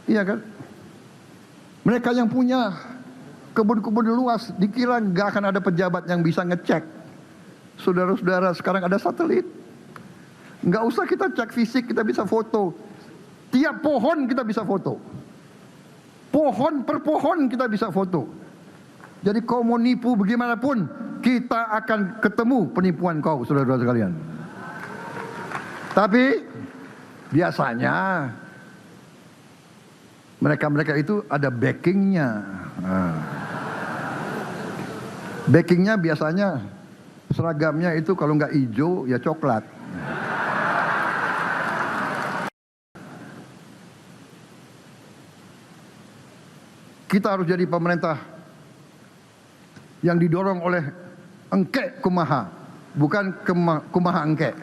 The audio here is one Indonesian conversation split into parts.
Iya kan? Mereka yang punya kebun-kebun luas dikira nggak akan ada pejabat yang bisa ngecek. Saudara-saudara, sekarang ada satelit. Nggak usah kita cek fisik, kita bisa foto. Tiap pohon kita bisa foto. Pohon per pohon kita bisa foto. Jadi kau mau nipu bagaimanapun, kita akan ketemu penipuan kau, saudara-saudara sekalian. Tapi biasanya mereka-mereka itu ada backingnya. Backingnya biasanya seragamnya itu kalau nggak hijau ya coklat. Kita harus jadi pemerintah yang didorong oleh engke kumaha, bukan kumaha engke.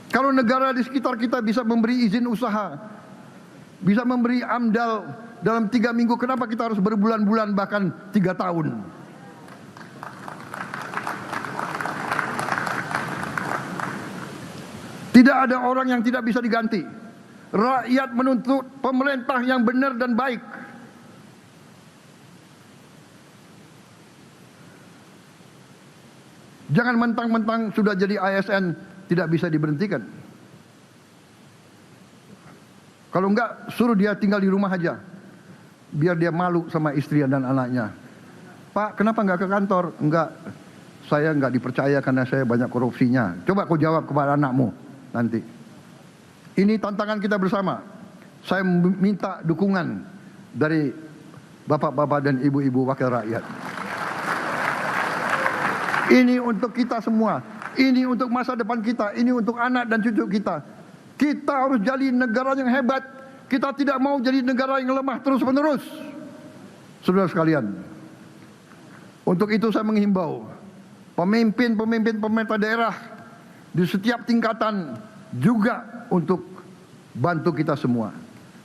Kalau negara di sekitar kita bisa memberi izin usaha, bisa memberi AMDAL dalam 3 minggu, kenapa kita harus berbulan-bulan bahkan 3 tahun? Tidak ada orang yang tidak bisa diganti. Rakyat menuntut pemerintah yang benar dan baik. Jangan mentang-mentang sudah jadi ASN tidak bisa diberhentikan. Kalau enggak, suruh dia tinggal di rumah aja, biar dia malu sama istri dan anaknya. Pak, kenapa enggak ke kantor? Enggak, saya enggak dipercaya karena saya banyak korupsinya. Coba kau jawab kepada anakmu nanti. Ini tantangan kita bersama. Saya minta dukungan dari bapak-bapak dan ibu-ibu wakil rakyat. Ini untuk kita semua. Ini untuk masa depan kita. Ini untuk anak dan cucu kita. Kita harus jadi negara yang hebat. Kita tidak mau jadi negara yang lemah terus-menerus. Saudara sekalian, untuk itu saya menghimbau pemimpin-pemimpin pemerintah daerah di setiap tingkatan juga untuk bantu kita semua.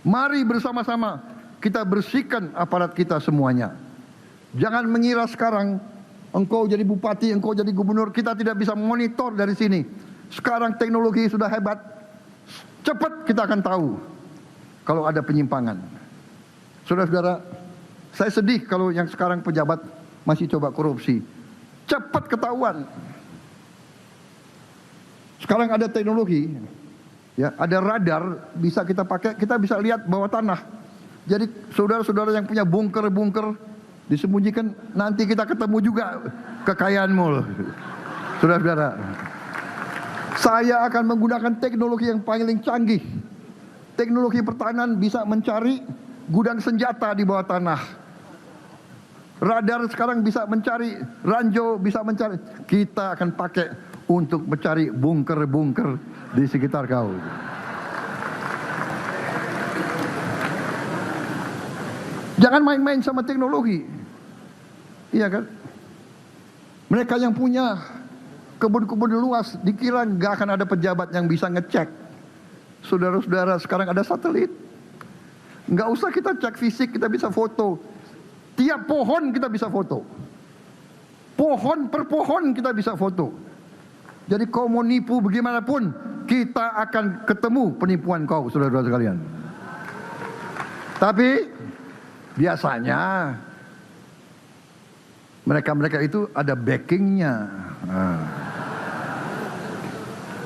Mari bersama-sama kita bersihkan aparat kita semuanya. Jangan mengira sekarang engkau jadi bupati, engkau jadi gubernur, kita tidak bisa monitor dari sini. Sekarang teknologi sudah hebat. Cepat kita akan tahu kalau ada penyimpangan. Saudara-saudara, saya sedih kalau yang sekarang pejabat masih coba korupsi. Cepat ketahuan. Sekarang ada teknologi, ya, ada radar bisa kita pakai, kita bisa lihat bawah tanah. Jadi saudara-saudara yang punya bunker-bunker disembunyikan, nanti kita ketemu juga kekayaanmu, saudara-saudara. Saya akan menggunakan teknologi yang paling canggih. Teknologi pertahanan bisa mencari gudang senjata di bawah tanah. Radar sekarang bisa mencari, ranjau bisa mencari. Kita akan pakai untuk mencari bunker-bunker di sekitar kau. Jangan main-main sama teknologi. Iya kan? Mereka yang punya kebun-kebun luas dikira nggak akan ada pejabat yang bisa ngecek. Saudara-saudara, sekarang ada satelit. Nggak usah kita cek fisik, kita bisa foto. Tiap pohon kita bisa foto. Pohon per pohon kita bisa foto. Jadi kau mau nipu bagaimanapun, kita akan ketemu penipuan kau, saudara-saudara sekalian. Tapi biasanya mereka-mereka itu ada backingnya.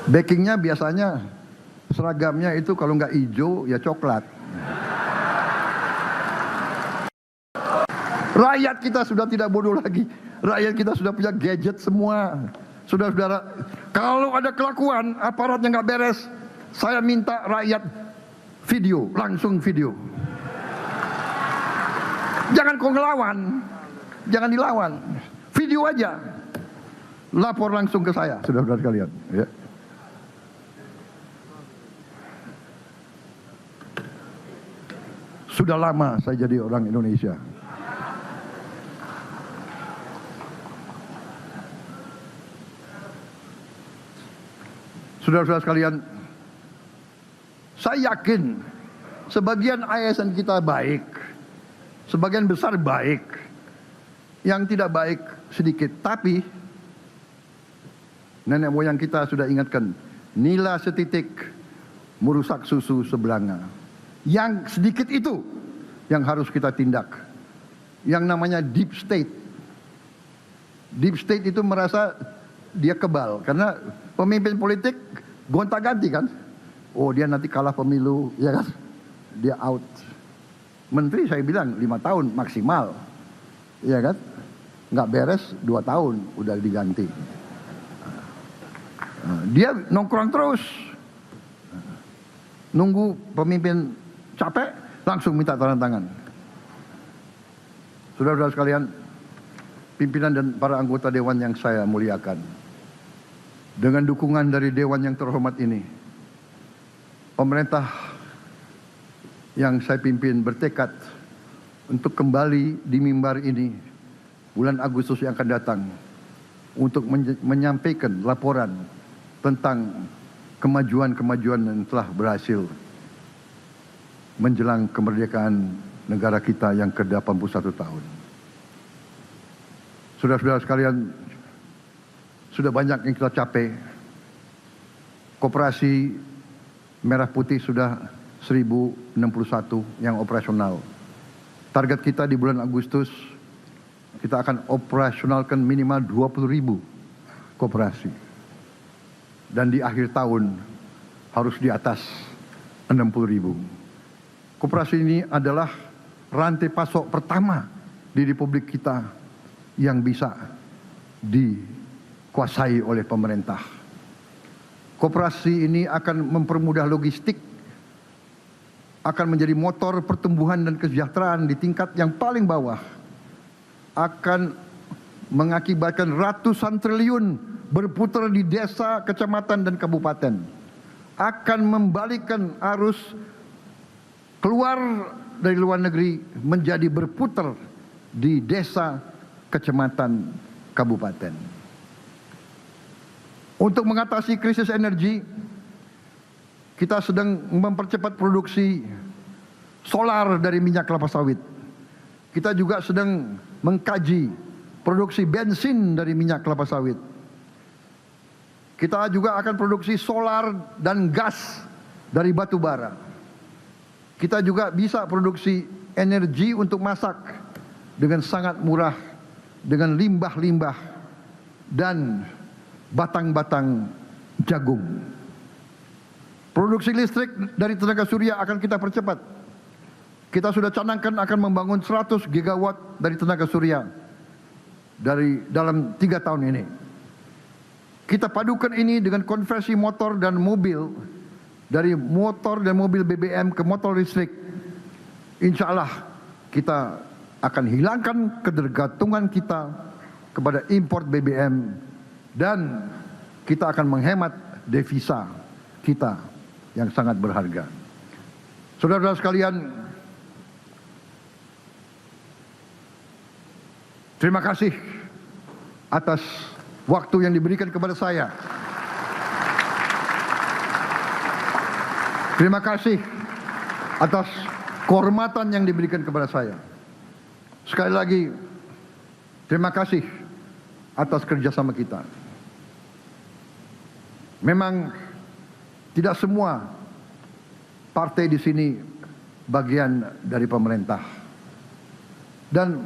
Backingnya biasanya seragamnya itu kalau nggak hijau ya coklat. Rakyat kita sudah tidak bodoh lagi. Rakyat kita sudah punya gadget semua. Saudara-saudara, kalau ada kelakuan aparat yang nggak beres, saya minta rakyat video, langsung video. Jangan kau ngelawan, jangan dilawan, video aja, lapor langsung ke saya, saudara-saudara sekalian. Ya. Sudah lama saya jadi orang Indonesia. Saudara-saudara sekalian, saya yakin sebagian ASN kita baik, sebagian besar baik, yang tidak baik sedikit. Tapi nenek moyang kita sudah ingatkan, nila setitik merusak susu sebelanga. Yang sedikit itu yang harus kita tindak. Yang namanya deep state. Deep state itu merasa dia kebal karena pemimpin politik gonta-ganti kan. Oh, dia nanti kalah pemilu, ya kan? Dia out. Menteri saya bilang 5 tahun maksimal, ya kan? Nggak beres 2 tahun udah diganti. Dia nongkrong terus, nunggu pemimpin capek langsung minta tanda tangan. Saudara-saudara sekalian, pimpinan dan para anggota dewan yang saya muliakan, dengan dukungan dari dewan yang terhormat ini, pemerintah yang saya pimpin bertekad untuk kembali di mimbar ini bulan Agustus yang akan datang untuk menyampaikan laporan tentang kemajuan-kemajuan yang telah berhasil menjelang kemerdekaan negara kita yang ke-81 tahun. Saudara-saudara sekalian, sudah banyak yang kita capai. Koperasi Merah Putih sudah 1061 yang operasional. Target kita di bulan Agustus, kita akan operasionalkan minimal 20.000 koperasi. Dan di akhir tahun harus di atas 60.000. Koperasi ini adalah rantai pasok pertama di Republik kita yang bisa dikuasai oleh pemerintah. Koperasi ini akan mempermudah logistik, akan menjadi motor pertumbuhan dan kesejahteraan di tingkat yang paling bawah, akan mengakibatkan ratusan triliun berputar di desa, kecamatan, dan kabupaten, akan membalikkan arus keluar dari luar negeri menjadi berputar di desa, kecamatan, kabupaten. Untuk mengatasi krisis energi, kita sedang mempercepat produksi solar dari minyak kelapa sawit. Kita juga sedang mengkaji produksi bensin dari minyak kelapa sawit. Kita juga akan produksi solar dan gas dari batu bara. Kita juga bisa produksi energi untuk masak dengan sangat murah, dengan limbah-limbah dan batang-batang jagung. Produksi listrik dari tenaga surya akan kita percepat. Kita sudah canangkan akan membangun 100 gigawatt dari tenaga surya dalam 3 tahun ini. Kita padukan ini dengan konversi motor dan mobil, dari motor dan mobil BBM ke motor listrik. Insya Allah kita akan hilangkan ketergantungan kita kepada import BBM dan kita akan menghemat devisa kita yang sangat berharga. Saudara-saudara sekalian, terima kasih atas waktu yang diberikan kepada saya. Terima kasih atas kehormatan yang diberikan kepada saya. Sekali lagi, terima kasih atas kerjasama kita. Memang tidak semua partai di sini bagian dari pemerintah. Dan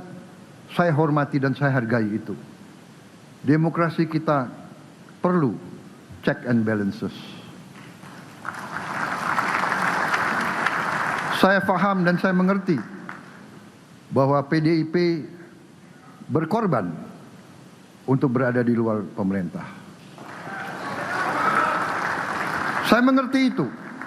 saya hormati dan saya hargai itu. Demokrasi kita perlu check and balances. Saya paham dan saya mengerti bahwa PDIP berkorban untuk berada di luar pemerintah. Saya mengerti itu.